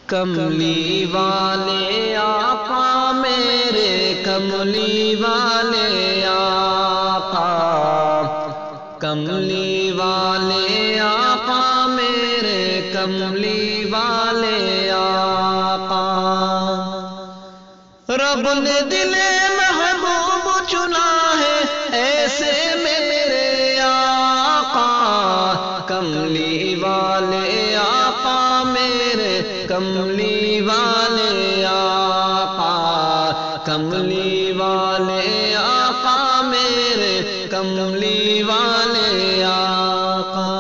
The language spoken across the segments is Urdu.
کملی والے آقا میرے کملی والے آقا، کملی والے آقا میرے کملی والے آقا۔ رب نے دل محبوب چنا ہے ایسے میرے آقا، کملی والے آقا میرے کملی والے آقا، کملی والے آقا میرے کملی والے آقا۔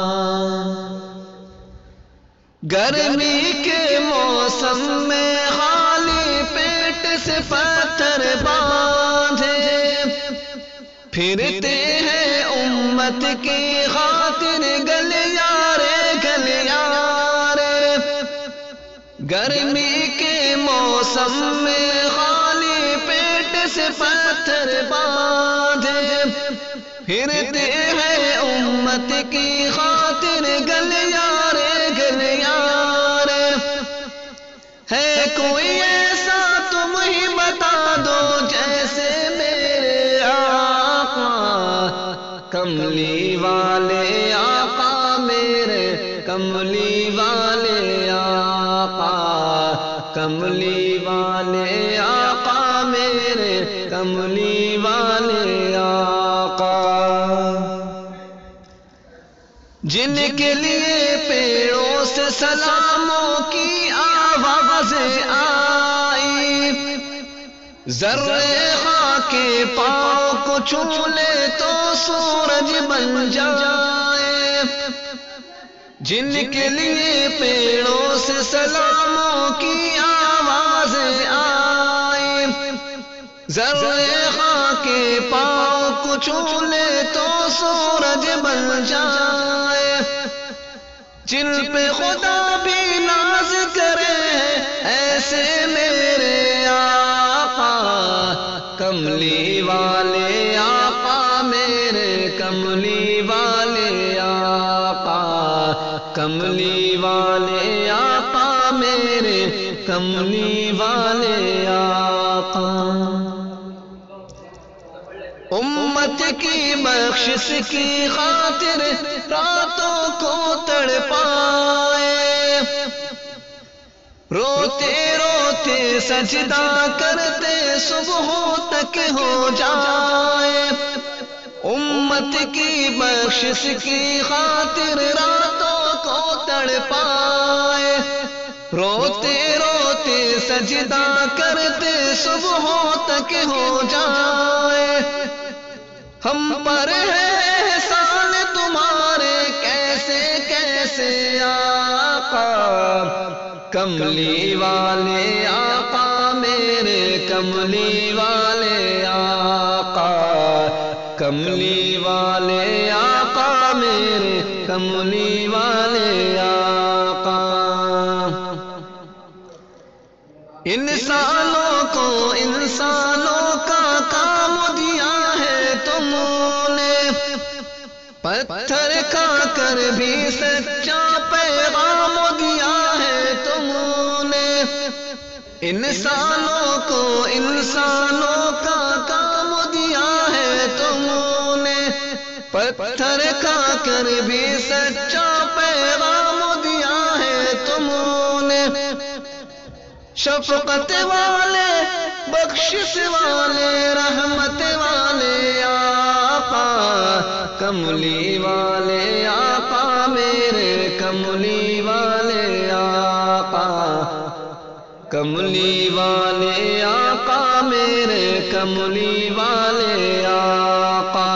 گرمی کے موسم میں خالی پیٹ سے پتھر باندھے پھرتے ہیں امت کی خاطر گلیارے گلیارے۔ گرمی کے موسم میں خالی پیٹ سے پتھر باندھے پھرتے ہیں امت کی خاطر گلیارے گلیارے۔ ہے کوئی ایسا تم ہی بتا دو جیسے میرے آقا، کملی والے آقا میرے کملی والے آقا، کملی والے آقا میرے کملی والے آقا۔ جن کے لیے پیڑوں سے سلاموں کی آوازیں آئی، ذرے خاک کے پاؤں کو چھو لے تو سورج بن جائے۔ جن کے لیے پیڑوں سے سلاموں کی آوازیں آئی، ذرے خاک کے پاؤں کو چھو لے تو سورج بن جائے۔ جن پہ خدا بھی ناز کرے ایسے میرے آقا، کملی والے آقا میرے کملی والے آقا، کملی والے آقا میرے کملی والے آقا۔ امت کی بخشش کی خاطر راتوں کو تڑپائے، روتے روتے سجدہ کرتے صبح تک ہو جائے۔ امت کی بخشش کی خاطر راتوں کو تڑپائے، روتے روتے سجدہ کرتے صبح تک ہو جائے۔ ہم پر ہے احسان تمہارے کیسے کیسے آقا، کملی والے آقا میرے کملی والے آقا، کملی والے آقا میرے کملی والے آقا۔ انسانوں کو انسانوں کا کام دیا ہے تم نے، پتھر کھا کر بھی سچا پیغام دیا ہے تم نے۔ انسانوں کو انسانوں کا کام دیا ہے تم نے، پتھر کھا کر بھی سچا پیغام دیا ہے تم نے۔ شفقت والے بخشش والے رحمت والے آقا، کملی والے آقا میرے کملی والے آقا، کملی والے آقا میرے کملی والے آقا۔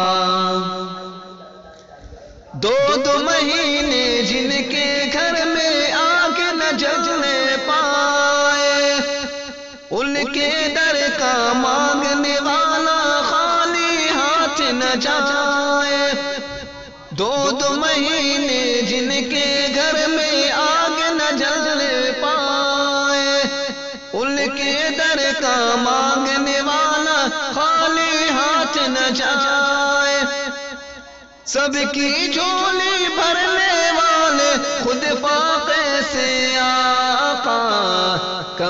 دو مہینے جن کے گھر میں آگ نہ جلنے پائے، ان کے در کا مانگنے والا خالی ہاتھ نہ جائے۔ دو مہینے جن کے گھر میں آگ نہ جلنے پائے، ان کے در کا مانگنے والا خالی ہاتھ نہ جائے۔ سب کی جھولی بھرنے والے خود فاقے سے آقا،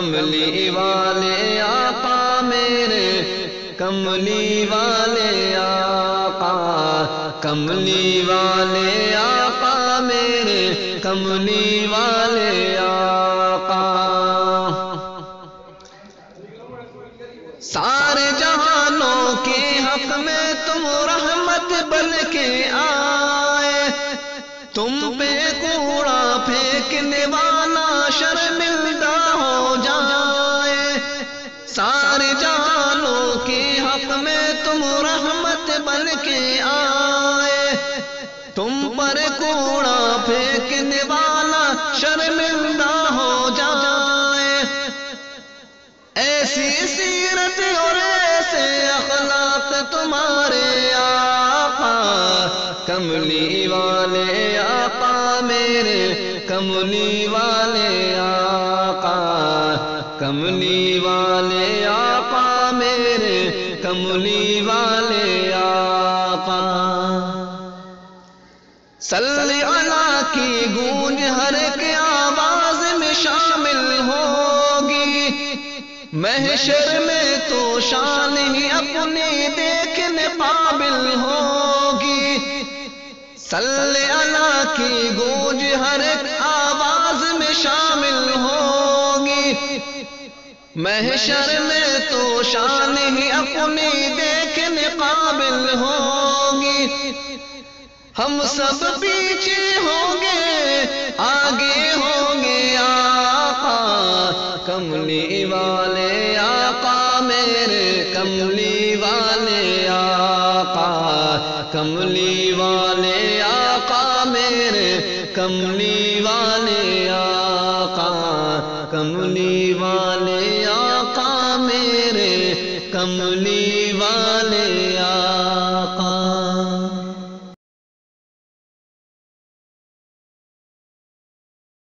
کملی والے آقا میرے کملی والے آقا کملی والے آقا میرے کملی والے آقا سارے جہانوں کے حق میں تم رحمت بن کے آئے تم پہ کوڑا پھینکنے والا شرمندہ ہو جائے سارے جہانوں کے حق میں تم رحمت بن کے آئے تم پر کوڑا پھینکنے والا شرمندہ ہو جائے ایسی سیرت اور ایسے اخلاق تمہارے آقا کملی والے آقا میرے کملی والے آقا کملی والے آقا میرے کملی والے آقا صلی اللہ کی گونج ہر ایک آواز میں شامل ہوگی محشر میں تو شان ہی اپنی دیکھنے قابل ہوگی صلی اللہ کی گونج ہر ایک آواز میں شامل ہوگی محشر میں تو شان ہی اپنی دیکھنے قابل ہوگی ہم سب پیچھے ہوں گے آگے ہوں گے آقا کملی والے آقا میرے کملی والے آقا کملی والے آقا میرے کملی والے آقا کملی والے آقا میرے کملی والے